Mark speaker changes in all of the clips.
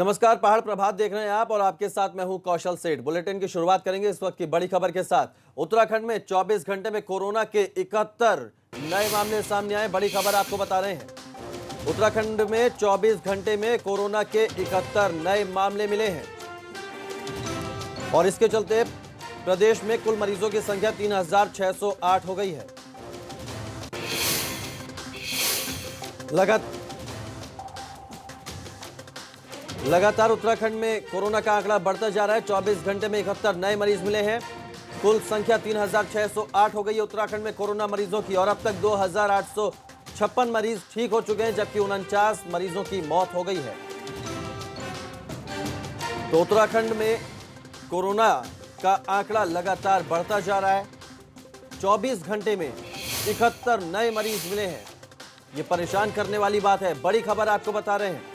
Speaker 1: नमस्कार, पहाड़ प्रभात देख रहे हैं आप और आपके साथ मैं हूं कौशल सेठ। बुलेटिन की शुरुआत करेंगे इस वक्त की बड़ी खबर के साथ। उत्तराखंड में 24 घंटे में कोरोना के 71 नए मामले सामने आए। बड़ी खबर आपको बता रहे हैं, उत्तराखंड में 24 घंटे में कोरोना के 71 नए मामले मिले हैं और इसके चलते प्रदेश में कुल मरीजों की संख्या 3608 हो गई है। लगातार उत्तराखंड में कोरोना का आंकड़ा बढ़ता जा रहा है। 24 घंटे में 71 नए मरीज मिले हैं। कुल संख्या 3608 हो गई है उत्तराखंड में कोरोना मरीजों की और अब तक 2856 मरीज ठीक हो चुके हैं, जबकि 49 मरीजों की मौत हो गई है। तो उत्तराखंड में कोरोना का आंकड़ा लगातार बढ़ता जा रहा है। 24 घंटे में 71 नए मरीज मिले हैं। ये परेशान करने वाली बात है। बड़ी खबर आपको बता रहे हैं।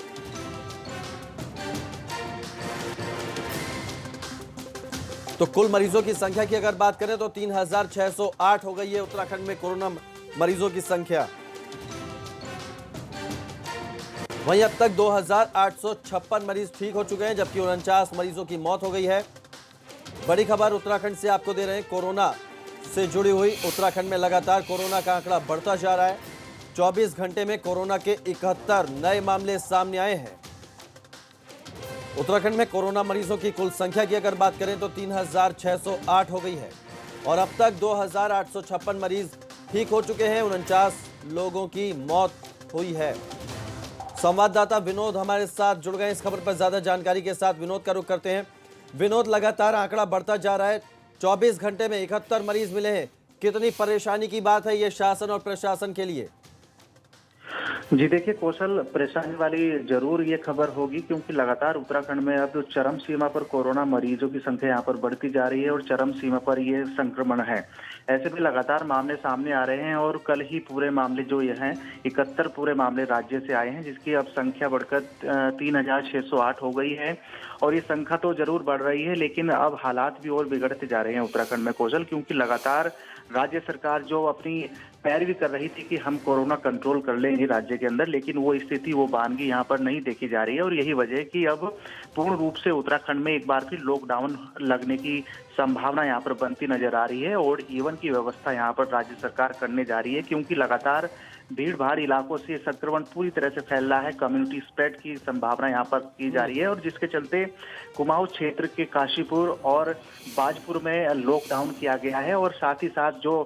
Speaker 1: तो कुल मरीजों की संख्या की अगर बात करें तो 3608 हो गई है उत्तराखंड में कोरोना मरीजों की संख्या। वहीं अब तक 2856 मरीज ठीक हो चुके हैं, जबकि 49 मरीजों की मौत हो गई है। बड़ी खबर उत्तराखंड से आपको दे रहे हैं। कोरोना से जुड़ी हुई उत्तराखंड में लगातार कोरोना का आंकड़ा बढ़ता जा रहा है। 24 घंटे में कोरोना के 71 नए मामले सामने आए हैं। उत्तराखंड में कोरोना मरीजों की कुल संख्या की अगर बात करें तो 3608 हो गई है और अब तक 2856 मरीज ठीक हो चुके हैं। 49 लोगों की मौत हुई है। संवाददाता विनोद हमारे साथ जुड़ गए इस खबर पर ज्यादा जानकारी के साथ। विनोद का रुख करते हैं। विनोद, लगातार आंकड़ा बढ़ता जा रहा है। 24 घंटे में 71 मरीज मिले हैं। कितनी परेशानी की बात है ये शासन और प्रशासन के लिए?
Speaker 2: जी देखिए कौशल, परेशानी वाली जरूर ये खबर होगी, क्योंकि लगातार उत्तराखंड में अब चरम सीमा पर कोरोना मरीजों की संख्या यहाँ पर बढ़ती जा रही है और चरम सीमा पर ये संक्रमण है। ऐसे में लगातार मामले सामने आ रहे हैं और कल ही पूरे मामले जो ये हैं 71 पूरे मामले राज्य से आए हैं, जिसकी अब संख्या बढ़कर 3608 हो गई है। और ये संख्या तो जरूर बढ़ रही है, लेकिन अब हालात भी और बिगड़ते जा रहे हैं उत्तराखंड में कौशल, क्योंकि लगातार राज्य सरकार जो अपनी पैरवी कर रही थी कि हम कोरोना कंट्रोल कर लेंगे राज्य के अंदर, लेकिन वो स्थिति, वो वानगी यहाँ पर नहीं देखी जा रही है। और यही वजह है कि अब पूर्ण रूप से उत्तराखंड में एक बार फिर लॉकडाउन लगने की संभावना यहाँ पर बनती नजर आ रही है और ईवन की व्यवस्था यहाँ पर राज्य सरकार करने जा रही है, क्योंकि लगातार भीड़ भाड़ इलाकों से संक्रमण पूरी तरह से फैल रहा है। कम्युनिटी स्प्रेड की संभावना यहाँ पर की जा रही है और जिसके चलते कुमाऊं क्षेत्र के काशीपुर और बाजपुर में लॉकडाउन किया गया है और साथ ही साथ जो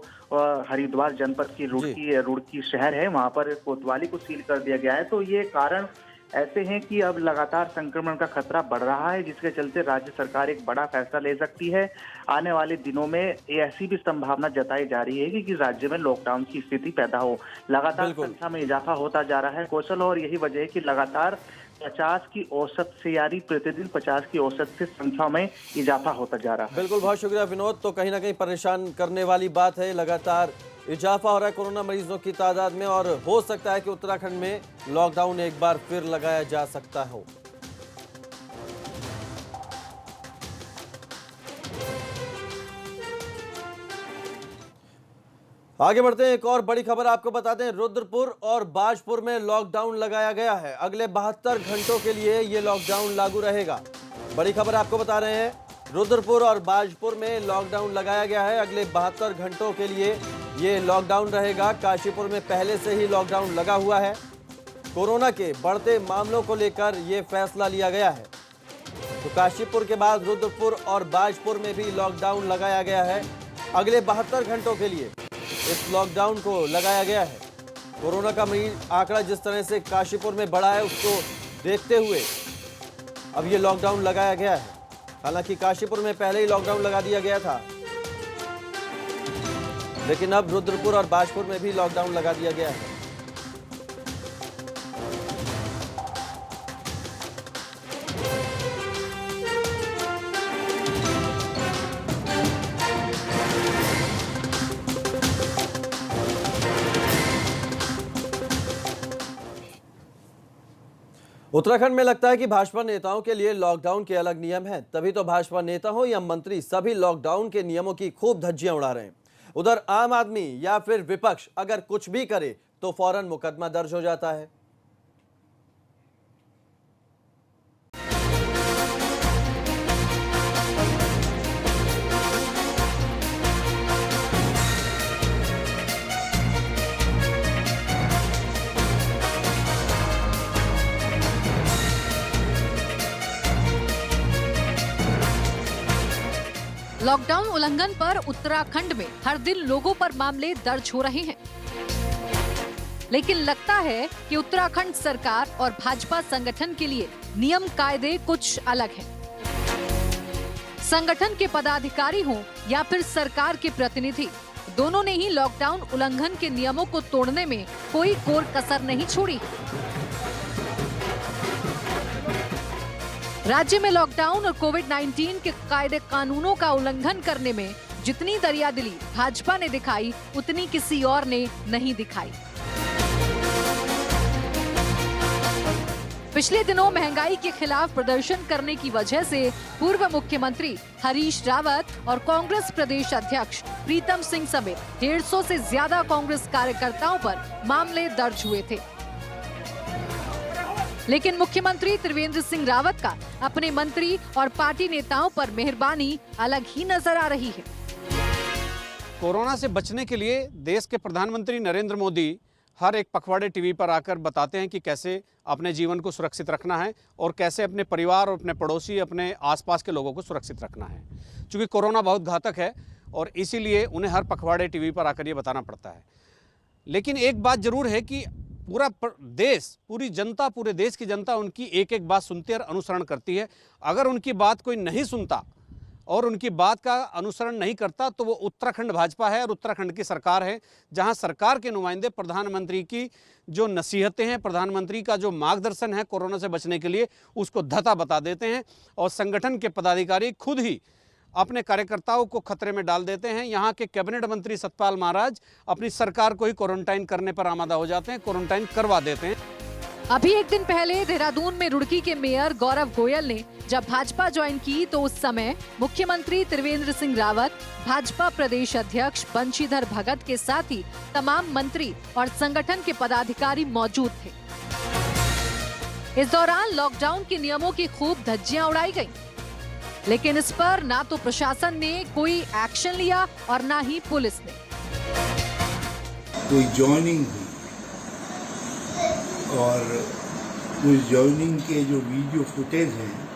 Speaker 2: हरिद्वार जनपद की रुड़की शहर है, वहां पर कोतवाली को सील कर दिया गया है। तो ये कारण ऐसे हैं कि अब लगातार संक्रमण का खतरा बढ़ रहा है, जिसके चलते राज्य सरकार एक बड़ा फैसला ले सकती है। आने वाले दिनों में ऐसी भी संभावना जताई जा रही है कि राज्य में लॉकडाउन की स्थिति पैदा हो। लगातार संख्या में इजाफा होता जा रहा है कौशल, और यही वजह है कि लगातार 50 की औसत से, यानी प्रतिदिन 50 की औसत से संख्या में इजाफा होता जा रहा है।
Speaker 1: बिल्कुल, बहुत शुक्रिया विनोद। तो कहीं ना कहीं परेशान करने वाली बात है। लगातार इजाफा हो रहा है कोरोना मरीजों की तादाद में और हो सकता है कि उत्तराखंड में लॉकडाउन एक बार फिर लगाया जा सकता हो। आगे बढ़ते हैं। एक और बड़ी खबर आपको बता दें, रुद्रपुर और बाजपुर में लॉकडाउन लगाया गया है। अगले 72 घंटों के लिए ये लॉकडाउन लागू रहेगा। बड़ी खबर आपको बता रहे हैं, रुद्रपुर और बाजपुर में लॉकडाउन लगाया गया है। अगले 72 घंटों के लिए ये लॉकडाउन रहेगा। काशीपुर में पहले से ही लॉकडाउन लगा हुआ है। कोरोना के बढ़ते मामलों को लेकर यह फैसला लिया गया है। तो काशीपुर के बाद रुद्रपुर और बाजपुर में भी लॉकडाउन लगाया गया है। अगले 72 घंटों के लिए इस लॉकडाउन को लगाया गया है। कोरोना का मरीज आंकड़ा जिस तरह से काशीपुर में बढ़ा है, उसको देखते हुए अब ये लॉकडाउन लगाया गया है। हालांकि काशीपुर में पहले ही लॉकडाउन लगा दिया गया था, लेकिन अब रुद्रपुर और बाजपुर में भी लॉकडाउन लगा दिया गया है। उत्तराखंड में लगता है कि भाजपा नेताओं के लिए लॉकडाउन के अलग नियम हैं, तभी तो भाजपा नेता हो या मंत्री सभी लॉकडाउन के नियमों की खूब धज्जियां उड़ा रहे हैं। उधर आम आदमी या फिर विपक्ष अगर कुछ भी करे तो फौरन मुकदमा दर्ज हो जाता है।
Speaker 3: लॉकडाउन उल्लंघन पर उत्तराखंड में हर दिन लोगों पर मामले दर्ज हो रहे हैं, लेकिन लगता है कि उत्तराखंड सरकार और भाजपा संगठन के लिए नियम कायदे कुछ अलग हैं। संगठन के पदाधिकारी हों या फिर सरकार के प्रतिनिधि, दोनों ने ही लॉकडाउन उल्लंघन के नियमों को तोड़ने में कोई कोर कसर नहीं छोड़ी। राज्य में लॉकडाउन और कोविड-19 के कायदे कानूनों का उल्लंघन करने में जितनी दरियादिली भाजपा ने दिखाई, उतनी किसी और ने नहीं दिखाई। पिछले दिनों महंगाई के खिलाफ प्रदर्शन करने की वजह से पूर्व मुख्यमंत्री हरीश रावत और कांग्रेस प्रदेश अध्यक्ष प्रीतम सिंह समेत 150 से ज्यादा कांग्रेस कार्यकर्ताओं पर मामले दर्ज हुए थे। लेकिन मुख्यमंत्री त्रिवेंद्र सिंह रावत का अपने मंत्री और पार्टी नेताओं पर मेहरबानी अलग ही नजर आ रही है।
Speaker 4: कोरोना से बचने के लिए देश के प्रधानमंत्री नरेंद्र मोदी हर एक पखवाड़े टीवी पर आकर बताते हैं कि कैसे अपने जीवन को सुरक्षित रखना है और कैसे अपने परिवार और अपने पड़ोसी, अपने आसपास के लोगों को सुरक्षित रखना है। क्योंकि कोरोना बहुत घातक है और इसीलिए उन्हें हर पखवाड़े टीवी पर आकर ये बताना पड़ता है। लेकिन एक बात जरूर है कि पूरा देश, पूरी जनता, पूरे देश की जनता उनकी एक एक बात सुनती है और अनुसरण करती है। अगर उनकी बात कोई नहीं सुनता और उनकी बात का अनुसरण नहीं करता तो वो उत्तराखंड भाजपा है और उत्तराखंड की सरकार है, जहां सरकार के नुमाइंदे प्रधानमंत्री की जो नसीहतें हैं, प्रधानमंत्री का जो मार्गदर्शन है कोरोना से बचने के लिए, उसको धता बता देते हैं और संगठन के पदाधिकारी खुद ही अपने कार्यकर्ताओं को खतरे में डाल देते हैं। यहाँ के कैबिनेट मंत्री सतपाल महाराज अपनी सरकार को ही क्वारंटाइन करने पर आमादा हो जाते हैं, क्वारंटाइन करवा देते हैं।
Speaker 3: अभी एक दिन पहले देहरादून में रुड़की के मेयर गौरव गोयल ने जब भाजपा ज्वाइन की तो उस समय मुख्यमंत्री त्रिवेंद्र सिंह रावत, भाजपा प्रदेश अध्यक्ष बंशीधर भगत के साथ ही तमाम मंत्री और संगठन के पदाधिकारी मौजूद थे। इस दौरान लॉकडाउन के नियमों की खूब धज्जियां उड़ाई गईं, लेकिन इस पर ना तो प्रशासन ने कोई एक्शन लिया और ना ही पुलिस ने।
Speaker 5: कोई ज्वाइनिंग हुई और उस ज्वाइनिंग के जो वीडियो फुटेज हैं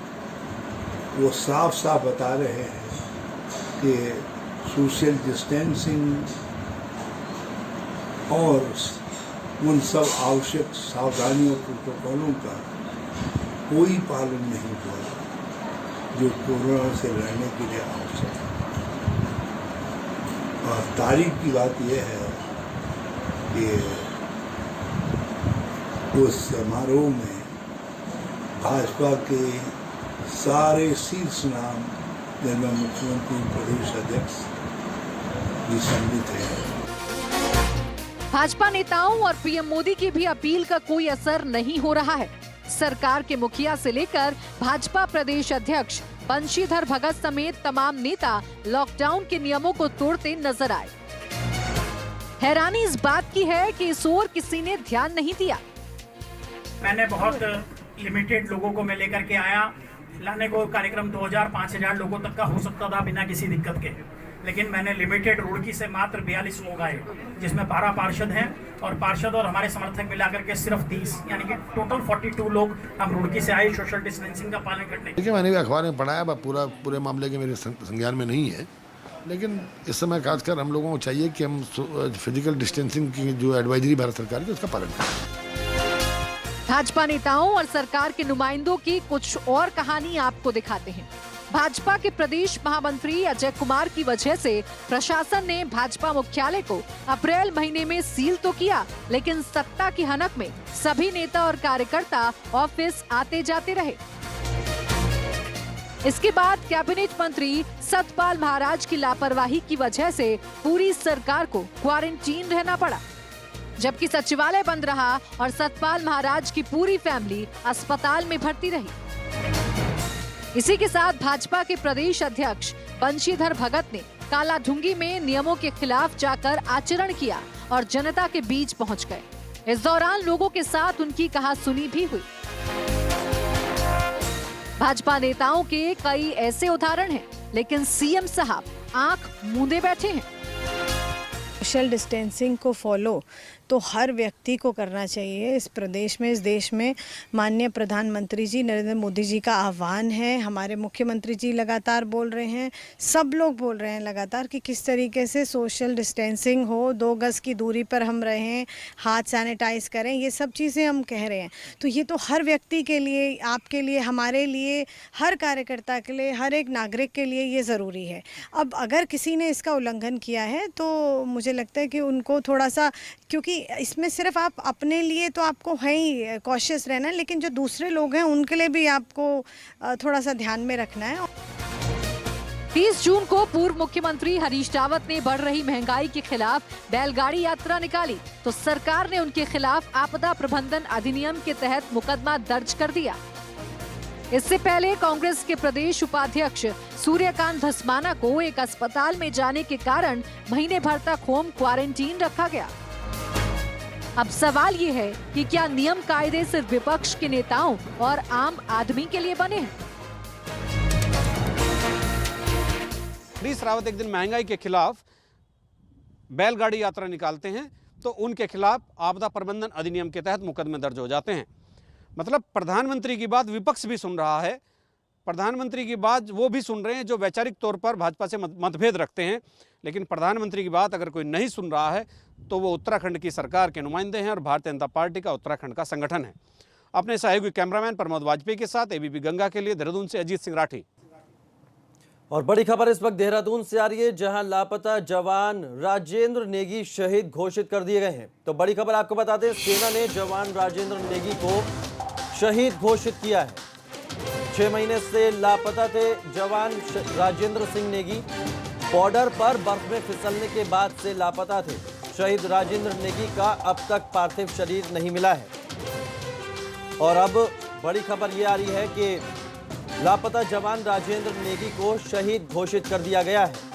Speaker 5: वो साफ साफ बता रहे हैं कि सोशल डिस्टेंसिंग और उन सब आवश्यक सावधानियों प्रोटोकॉलों का कोई पालन नहीं हुआ जो कोरोना से लड़ने के लिए आवश्यक है। और तारीख की बात यह है कि उस समारोह में भाजपा के सारे शीर्ष नाम, जिनमें मुख्यमंत्री, प्रदेश अध्यक्ष भी सम्मिलित हैं।
Speaker 3: भाजपा नेताओं और पीएम मोदी की भी अपील का कोई असर नहीं हो रहा है। सरकार के मुखिया से लेकर भाजपा प्रदेश अध्यक्ष बंशीधर भगत समेत तमाम नेता लॉकडाउन के नियमों को तोड़ते नजर आए। हैरानी इस बात की है कि इस ओर किसी ने ध्यान नहीं दिया।
Speaker 6: मैंने बहुत लिमिटेड लोगों को मैं लेकर के आया। लाने को कार्यक्रम 2000-5000 लोगों तक का हो सकता था बिना किसी दिक्कत के, लेकिन मैंने लिमिटेड रुड़की से मात्र 42 लोग आए, जिसमें 12 पार्षद हैं और पार्षद और हमारे समर्थक मिलाकर के सिर्फ 30, यानी कि टोटल 42 लोग हम रुड़की से आए सोशल डिस्टेंसिंग का पालन करने।
Speaker 5: देखिए, मैंने भी अखबार में पढ़ा है, पूरे मामले के मेरे संज्ञान में नहीं है, लेकिन इस समय खासकर हम लोगों को चाहिए कि हम फिजिकल डिस्टेंसिंग की जो एडवाइजरी भारत सरकार की उसका पालन करें।
Speaker 3: भाजपा नेताओं और सरकार के नुमाइंदों की कुछ और कहानी आपको दिखाते हैं। भाजपा के प्रदेश महामंत्री अजय कुमार की वजह से प्रशासन ने भाजपा मुख्यालय को अप्रैल महीने में सील तो किया, लेकिन सत्ता की हनक में सभी नेता और कार्यकर्ता ऑफिस आते जाते रहे। इसके बाद कैबिनेट मंत्री सतपाल महाराज की लापरवाही की वजह से पूरी सरकार को क्वारंटीन रहना पड़ा, जबकि सचिवालय बंद रहा और सतपाल महाराज की पूरी फैमिली अस्पताल में भर्ती रही। इसी के साथ भाजपा के प्रदेश अध्यक्ष बंशीधर भगत ने कालाढूंगी में नियमों के खिलाफ जाकर आचरण किया और जनता के बीच पहुंच गए। इस दौरान लोगों के साथ उनकी कहासुनी भी हुई। भाजपा नेताओं के कई ऐसे उदाहरण हैं, लेकिन सीएम साहब आंख मूंदे बैठे हैं।
Speaker 7: सोशल डिस्टेंसिंग को फॉलो तो हर व्यक्ति को करना चाहिए। इस प्रदेश में, इस देश में माननीय प्रधानमंत्री जी नरेंद्र मोदी जी का आह्वान है, हमारे मुख्यमंत्री जी लगातार बोल रहे हैं, सब लोग बोल रहे हैं लगातार कि किस तरीके से सोशल डिस्टेंसिंग हो, 2 गज की दूरी पर हम रहें, हाथ सैनिटाइज करें, ये सब चीज़ें हम कह रहे हैं। तो ये तो हर व्यक्ति के लिए, आपके लिए, हमारे लिए, हर कार्यकर्ता के लिए, हर एक नागरिक के लिए ये ज़रूरी है। अब अगर किसी ने इसका उल्लंघन किया है तो मुझे लगता है कि उनको थोड़ा सा, क्योंकि इसमें सिर्फ आप अपने लिए तो आपको है ही कॉशियस रहना है, लेकिन जो दूसरे लोग हैं उनके लिए भी आपको थोड़ा सा ध्यान में रखना है।
Speaker 3: 30 जून को पूर्व मुख्यमंत्री हरीश रावत ने बढ़ रही महंगाई के खिलाफ बैलगाड़ी यात्रा निकाली तो सरकार ने उनके खिलाफ आपदा प्रबंधन अधिनियम के तहत मुकदमा दर्ज कर दिया। इससे पहले कांग्रेस के प्रदेश उपाध्यक्ष सूर्यकांत धस्माना को एक अस्पताल में जाने के कारण महीने भर तक होम क्वारंटीन रखा गया। अब सवाल ये है कि क्या नियम कायदे सिर्फ विपक्ष के नेताओं और आम आदमी के लिए बने हैं?
Speaker 4: हरीश रावत एक दिन महंगाई के खिलाफ बैलगाड़ी यात्रा निकालते हैं तो उनके खिलाफ आपदा प्रबंधन अधिनियम के तहत मुकदमे दर्ज हो जाते हैं। मतलब प्रधानमंत्री की बात विपक्ष भी सुन रहा है, प्रधानमंत्री की बात वो भी सुन रहे हैं जो वैचारिक तौर पर भाजपा से मतभेद रखते हैं, लेकिन प्रधानमंत्री की बात अगर कोई नहीं सुन रहा है तो वो उत्तराखंड की सरकार के नुमाइंदे हैं और भारतीय जनता पार्टी का उत्तराखंड का संगठन है। अपने सहयोगी कैमरामैन प्रमोद वाजपेयी के साथ एबीपी गंगा के लिए देहरादून से अजीत सिंह राठी।
Speaker 1: और बड़ी खबर इस वक्त देहरादून से आ रही है, जहां लापता जवान राजेंद्र नेगी शहीद घोषित कर दिए गए हैं। तो बड़ी खबर आपको बता दें, सेना ने जवान राजेंद्र नेगी को शहीद घोषित किया है। 6 महीने से लापता थे जवान राजेंद्र सिंह नेगी। बॉर्डर पर बर्फ में फिसलने के बाद से लापता थे। शहीद राजेंद्र नेगी का अब तक पार्थिव शरीर नहीं मिला है। और अब बड़ी खबर ये आ रही है कि लापता जवान राजेंद्र नेगी को शहीद घोषित कर दिया गया है।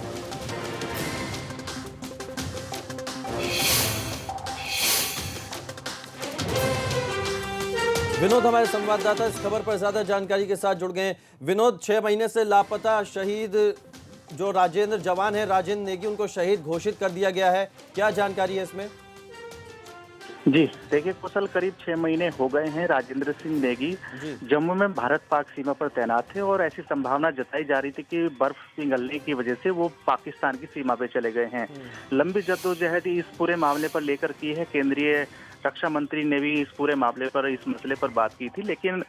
Speaker 1: विनोद हमारे संवाददाता इस खबर पर ज्यादा जानकारी के साथ जुड़ गए हैं। विनोद, 6 महीने से लापता शहीद जो राजेंद्र जवान है राजेंद्र नेगी, उनको शहीद घोषित कर दिया गया है, क्या जानकारी है इसमें?
Speaker 2: जी देखिए कौशल, करीब 6 महीने हो गए हैं राजेंद्र सिंह नेगी जम्मू में भारत पाक सीमा पर तैनात थे और ऐसी संभावना जताई जा रही थी कि बर्फ पिघलने की वजह से वो पाकिस्तान की सीमा पे चले गए हैं। लंबी जद्दोजहद इस पूरे मामले पर लेकर की है। केंद्रीय रक्षा मंत्री ने भी इस पूरे मामले पर, इस मसले पर बात की थी, लेकिन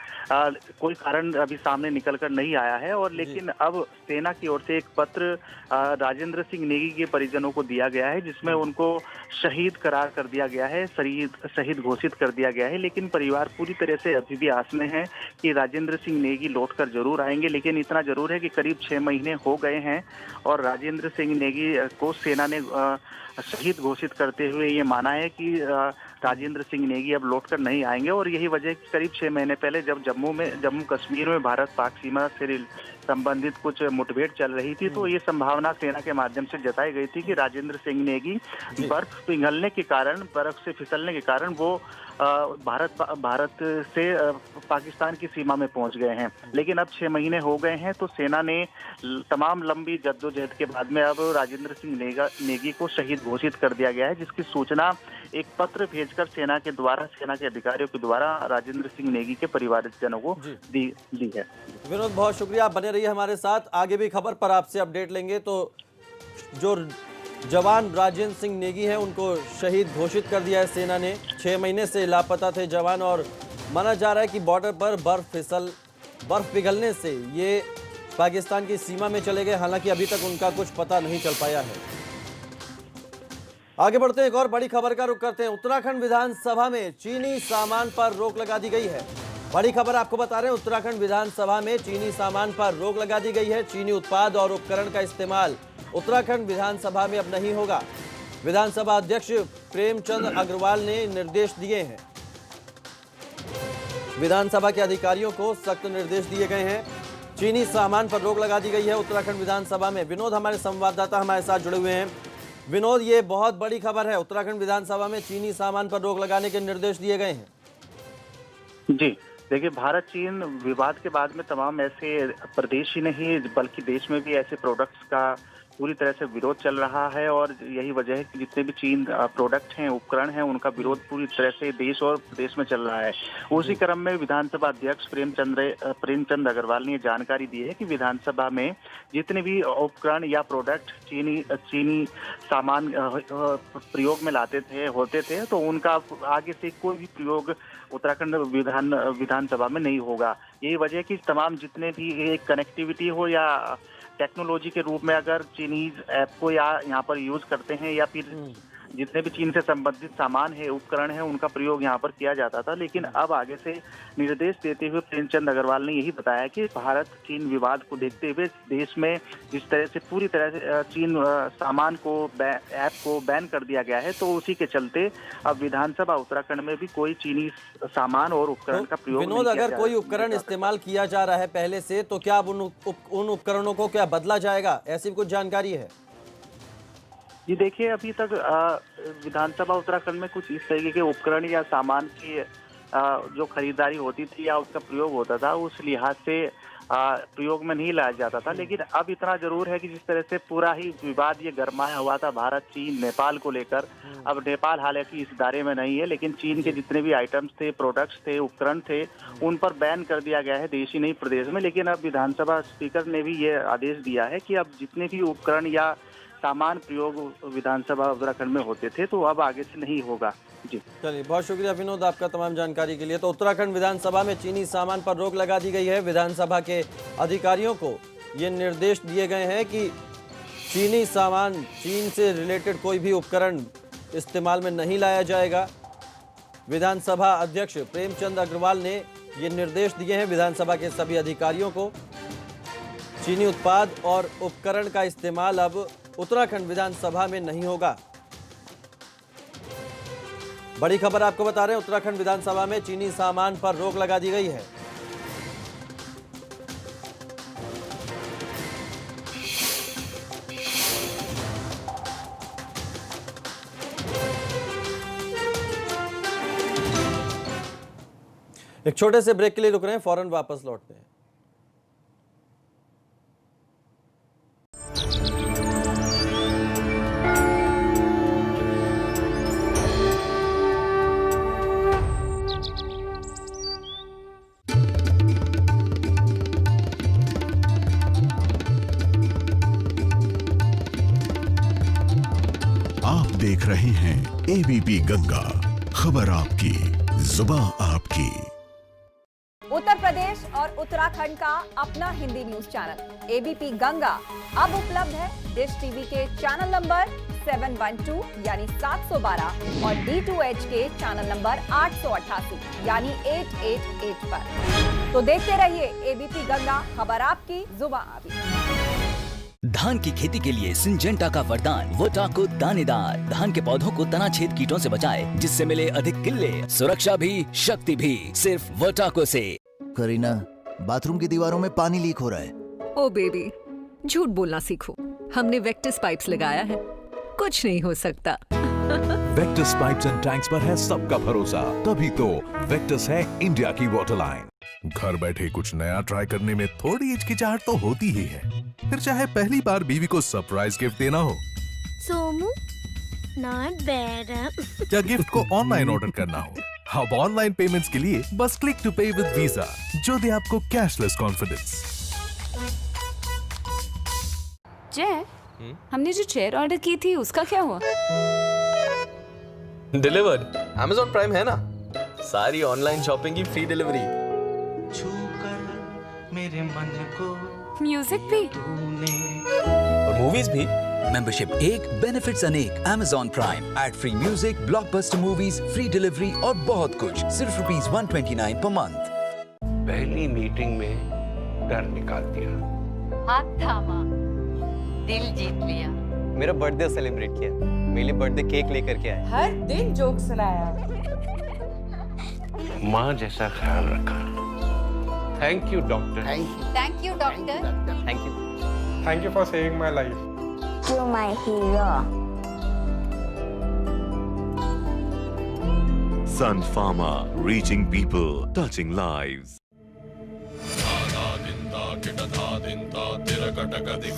Speaker 2: कोई कारण अभी सामने निकल कर नहीं आया है। और लेकिन अब सेना की ओर से एक पत्र राजेंद्र सिंह नेगी के परिजनों को दिया गया है, जिसमें उनको शहीद करार कर दिया गया है, शहीद घोषित कर दिया गया है। लेकिन परिवार पूरी तरह से अभी भी आस में है कि राजेंद्र सिंह नेगी लौट कर जरूर आएंगे। लेकिन इतना जरूर है कि करीब 6 महीने हो गए हैं और राजेंद्र सिंह नेगी को सेना ने शहीद घोषित करते हुए ये माना है कि राजेंद्र सिंह नेगी अब लौटकर नहीं आएंगे। और यही वजह करीब 6 महीने पहले जब जम्मू कश्मीर में भारत पाक सीमा से संबंधित कुछ मुठभेड़ चल रही थी, तो ये संभावना सेना के माध्यम से जताई गई थी कि राजेंद्र सिंह नेगी बर्फ पिघलने के कारण, बर्फ से फिसलने के कारण वो भारत से पाकिस्तान की सीमा में पहुंच गए हैं। लेकिन अब 6 महीने हो गए हैं तो सेना ने तमाम लंबी जद्दोजहद के बाद में अब राजेंद्र सिंह नेगी को शहीद घोषित कर दिया गया है, जिसकी सूचना एक पत्र भेजकर सेना के अधिकारियों के द्वारा राजेंद्र सिंह नेगी के परिवारजनों को दी है।
Speaker 1: विनोद, बहुत शुक्रिया, आप बने रहिए हमारे साथ, आगे भी खबर पर आपसे अपडेट लेंगे। तो जो जवान राजेंद्र सिंह नेगी हैं उनको शहीद घोषित कर दिया है सेना ने। 6 महीने से लापता थे जवान और माना जा रहा है कि बॉर्डर पर बर्फ पिघलने से ये पाकिस्तान की सीमा में चले गए। हालांकि अभी तक उनका कुछ पता नहीं चल पाया है। आगे बढ़ते हैं, एक और बड़ी खबर का रुख करते हैं। उत्तराखंड विधानसभा में चीनी सामान पर रोक लगा दी गई है। बड़ी खबर आपको बता रहे हैं, उत्तराखंड विधानसभा में चीनी सामान पर रोक लगा दी गई है। चीनी उत्पाद और उपकरण का इस्तेमाल उत्तराखंड विधानसभा में अब नहीं होगा। विधानसभा अध्यक्ष प्रेमचंद अग्रवाल ने निर्देश दिए हैं। विधानसभा के अधिकारियों को सख्त निर्देश दिए गए हैं। चीनी सामान पर रोक लगा दी गई है उत्तराखंड विधानसभा में। विनोद हमारे संवाददाता हमारे साथ जुड़े हुए हैं। विनोद, ये बहुत बड़ी खबर है, उत्तराखंड विधानसभा में चीनी सामान पर रोक लगाने के निर्देश दिए गए हैं।
Speaker 2: जी देखिए, भारत चीन विवाद के बाद में तमाम ऐसे प्रदेश ही नहीं बल्कि देश में भी ऐसे प्रोडक्ट्स का पूरी तरह से विरोध चल रहा है और यही वजह है कि जितने भी चीन प्रोडक्ट हैं, उपकरण हैं, उनका विरोध पूरी तरह से देश और प्रदेश में चल रहा है। उसी क्रम में विधानसभा अध्यक्ष प्रेमचंद अग्रवाल ने जानकारी दी है कि विधानसभा में जितने भी उपकरण या प्रोडक्ट चीनी सामान प्रयोग में होते थे तो उनका आगे से कोई भी प्रयोग उत्तराखंड विधानसभा में नहीं होगा। यही वजह है कि तमाम जितने भी कनेक्टिविटी हो या टेक्नोलॉजी के रूप में अगर चीनीज ऐप को या यहाँ पर यूज करते हैं या फिर जितने भी चीन से संबंधित सामान है, उपकरण है, उनका प्रयोग यहाँ पर किया जाता था। लेकिन अब आगे से निर्देश देते हुए प्रेमचंद अग्रवाल ने यही बताया कि भारत चीन विवाद को देखते हुए देश में जिस तरह से पूरी तरह से चीन सामान को ऐप को बैन कर दिया गया है, तो उसी के चलते अब विधानसभा उत्तराखंड में भी कोई चीनी सामान और उपकरण का प्रयोग
Speaker 1: विनोद, अगर कोई उपकरण इस्तेमाल किया जा रहा है पहले से, तो क्या अब उन उपकरणों को क्या बदला जाएगा? ऐसी कुछ जानकारी है?
Speaker 2: जी देखिए, अभी तक विधानसभा उत्तराखंड में कुछ इस तरीके के उपकरण या सामान की जो खरीदारी होती थी या उसका प्रयोग होता था, उस लिहाज से प्रयोग में नहीं लाया जाता था। लेकिन अब इतना जरूर है कि जिस तरह से पूरा ही विवाद ये गरमाया हुआ था भारत, चीन, नेपाल को लेकर, अब नेपाल हालांकि इस दायरे में नहीं है, लेकिन चीन के जितने भी आइटम्स थे, प्रोडक्ट्स थे, उपकरण थे, उन पर बैन कर दिया गया है देश ही नहीं प्रदेश में। लेकिन अब विधानसभा स्पीकर ने भी ये आदेश दिया है कि अब जितने भी उपकरण या सामान प्रयोग विधानसभा उत्तराखंड में होते थे तो अब आगे से नहीं होगा। जी
Speaker 1: चलिए, बहुत शुक्रिया विनोद आपका तमाम जानकारी के लिए। तो उत्तराखंड विधानसभा में चीनी सामान पर रोक लगा दी गई है। विधानसभा के अधिकारियों को ये निर्देश दिए गए हैं कि चीनी सामान, चीन से रिलेटेड कोई भी उपकरण इस्तेमाल में नहीं लाया जाएगा। विधानसभा अध्यक्ष प्रेमचंद अग्रवाल ने ये निर्देश दिए हैं विधानसभा के सभी अधिकारियों को। चीनी उत्पाद और उपकरण का इस्तेमाल अब उत्तराखंड विधानसभा में नहीं होगा। बड़ी खबर आपको बता रहे हैं, उत्तराखंड विधानसभा में चीनी सामान पर रोक लगा दी गई है। एक छोटे से ब्रेक के लिए रुक रहे हैं, फौरन वापस लौटते हैं।
Speaker 8: आप देख रहे हैं एबीपी गंगा, खबर आपकी, जुबान आपकी।
Speaker 9: उत्तर प्रदेश और उत्तराखंड का अपना Hindi news channel ABP Ganga अब उपलब्ध है डिश टीवी के चैनल नंबर 712 यानी 712 और D2H के चैनल नंबर 888 यानी 888 पर। तो देखते रहिए एबीपी गंगा, खबर आपकी, जुबान आपकी।
Speaker 10: धान की खेती के लिए सिंजेंटा का वरदान वोटाको दानेदार। धान के पौधों को तना छेद कीटों से बचाए, जिससे मिले अधिक किल्ले, सुरक्षा भी, शक्ति भी, सिर्फ वोटाको से।
Speaker 11: करीना, बाथरूम की दीवारों में पानी लीक हो रहा है।
Speaker 12: ओ बेबी, झूठ बोलना सीखो। हमने वेक्टस पाइप्स लगाया है, कुछ नहीं हो सकता।
Speaker 13: वेक्टस पाइप्स एंड टैंक्स पर है सबका भरोसा, तभी तो वेक्टस है इंडिया की वाटर लाइन।
Speaker 14: घर बैठे कुछ नया ट्राई करने में थोड़ी हिचकिचाहट तो होती ही है, फिर चाहे पहली बार बीवी को सरप्राइज गिफ्ट देना हो,
Speaker 15: सोमू नॉट बैड,
Speaker 14: या गिफ्ट को ऑनलाइन ऑर्डर करना हो। अब ऑनलाइन पेमेंट्स के लिए बस क्लिक टू पे विद वीजा, जो दे आपको कैशलेस कॉन्फिडेंस।
Speaker 16: जय, हमने जो चेयर ऑर्डर की थी उसका क्या हुआ?
Speaker 17: डिलीवर्ड। Amazon प्राइम है ना, सारी ऑनलाइन शॉपिंग की फ्री डिलीवरी।
Speaker 18: मेरे मन को
Speaker 16: म्यूजिक भी
Speaker 17: और मूवीज भी।
Speaker 10: मेंबरशिप 1, बेनिफिट्स अनेक। Amazon prime, ad free music, blockbuster movies, free delivery और बहुत कुछ, सिर्फ ₹129 पर मंथ।
Speaker 19: पहली मीटिंग में डर निकाल दिया,
Speaker 20: हाथ थामा, दिल जीत लिया।
Speaker 17: मेरा बर्थडे सेलिब्रेट किया, मेरे लिए बर्थडे केक लेकर के आए,
Speaker 20: हर दिन जोक सुनाया,
Speaker 19: माँ जैसा ख्याल रखा। Thank you doctor.
Speaker 20: Thank you doctor.
Speaker 17: Thank you.
Speaker 19: Thank you for saving my life.
Speaker 15: You my hero.
Speaker 8: Sun Pharma, reaching people, touching lives.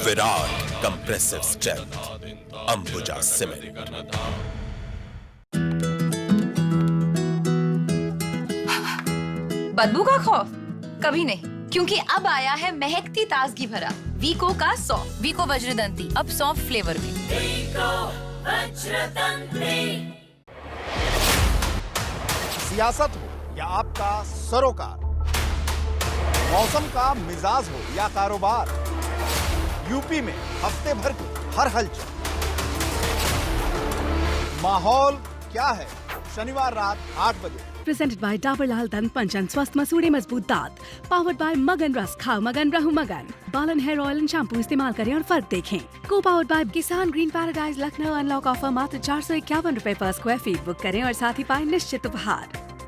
Speaker 8: Virat compressive strength Ambuja cement.
Speaker 20: बदबू का खौफ कभी नहीं, क्योंकि अब आया है महकती ताजगी भरा वीको का सौंफ। वीको वज्रदंती, अब सौंफ फ्लेवर भी।
Speaker 18: सियासत हो या आपका सरोकार, मौसम का मिजाज हो या कारोबार, यूपी में हफ्ते भर की हर हलचल। माहौल क्या है? शनिवार रात 8 बजे।
Speaker 21: Presented by Dabur Lal Dant Panchan Swasth Masude Mazboot Daant, powered by Magan Rus, खाओ मगन रहू मगन। बाल and hair oil and shampoo इस्तेमाल करें और फर्क देखें। को powered by Kisan green paradise Lucknow. Unlock offer मात्र 451 रुपए पर स्क्वायर फीट। बुक करें और साथ ही पाएं निश्चित उपहार।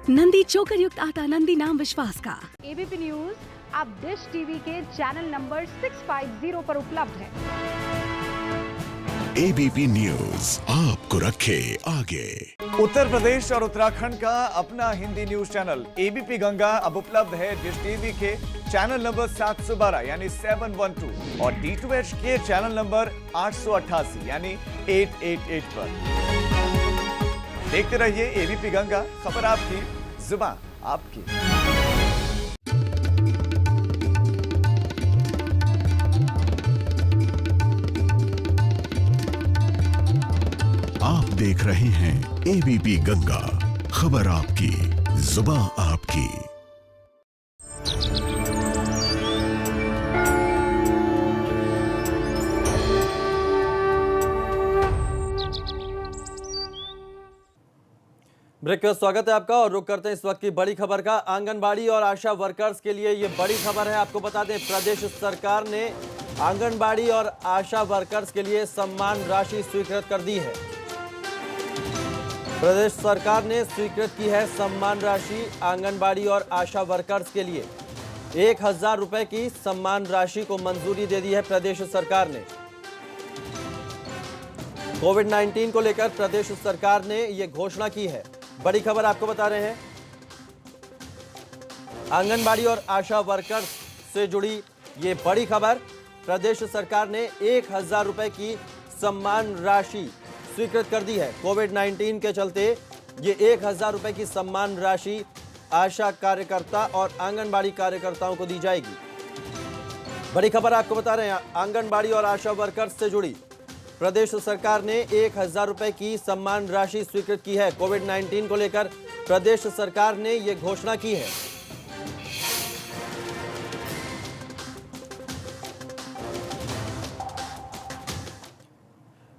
Speaker 21: नंदी चोकर युक्त आटा, नंदी नाम विश्वास का।
Speaker 22: एबीपी न्यूज अब डिश टीवी के चैनल नंबर 650 पर उपलब्ध है।
Speaker 8: एबीपी न्यूज आपको रखे आगे।
Speaker 18: उत्तर प्रदेश और उत्तराखंड का अपना Hindi news channel ABP Ganga अब उपलब्ध है डिश टीवी के चैनल नंबर 712 यानी 712 और D2H के चैनल नंबर 888 यानी 888 पर। देखते रहिए एबीपी गंगा, खबर आपकी, जुबान आपकी।
Speaker 8: आप देख रहे हैं एबीपी गंगा, खबर आपकी, जुबान आपकी।
Speaker 1: ब्रेक का स्वागत है आपका और रुक करते हैं इस वक्त की बड़ी खबर का। आंगनबाड़ी और आशा वर्कर्स के लिए ये बड़ी खबर है। आपको बता दें, प्रदेश सरकार ने आंगनबाड़ी और आशा वर्कर्स के लिए सम्मान राशि स्वीकृत कर दी है। प्रदेश सरकार ने स्वीकृत की है सम्मान राशि। आंगनबाड़ी और आशा वर्कर्स के लिए 1000 रुपए की सम्मान राशि को मंजूरी दे दी है प्रदेश सरकार ने। कोविड-19 को लेकर प्रदेश सरकार ने यह घोषणा की है। बड़ी खबर आपको बता रहे हैं, आंगनबाड़ी और आशा वर्कर्स से जुड़ी ये बड़ी खबर। प्रदेश सरकार ने 1000 रुपए की सम्मान राशि स्वीकृत कर दी है। कोविड-19 के चलते ये 1000 रुपए की सम्मान राशि आशा कार्यकर्ता और आंगनबाड़ी कार्यकर्ताओं को दी जाएगी। बड़ी खबर आपको बता रहे हैं, आंगनबाड़ी और आशा वर्कर्स से जुड़ी प्रदेश सरकार ने 1000 रुपए की सम्मान राशि स्वीकृत की है। कोविड-19 को लेकर प्रदेश सरकार ने यह घोषणा की है।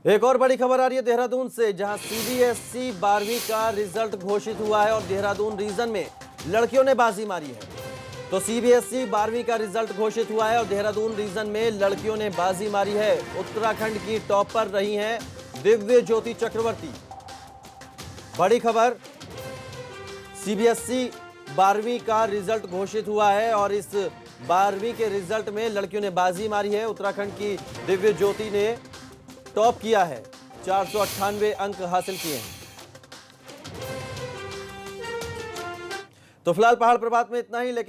Speaker 1: एक और बड़ी खबर आ रही है देहरादून से, जहां सीबीएसई 12वीं का रिजल्ट घोषित हुआ है और देहरादून रीजन में लड़कियों ने बाजी मारी है। तो सीबीएसई 12वीं का रिजल्ट घोषित हुआ है और देहरादून रीजन में लड़कियों ने बाजी मारी है। उत्तराखंड की टॉपर रही हैं दिव्य ज्योति चक्रवर्ती। बड़ी खबर, सीबीएसई 12वीं का रिजल्ट घोषित हुआ है और इस 12वीं के रिजल्ट में लड़कियों ने बाजी मारी है। उत्तराखंड की दिव्य ज्योति ने टॉप किया है, 498 अंक हासिल किए हैं। तो फिलहाल पहाड़ प्रभात में इतना ही, लेकिन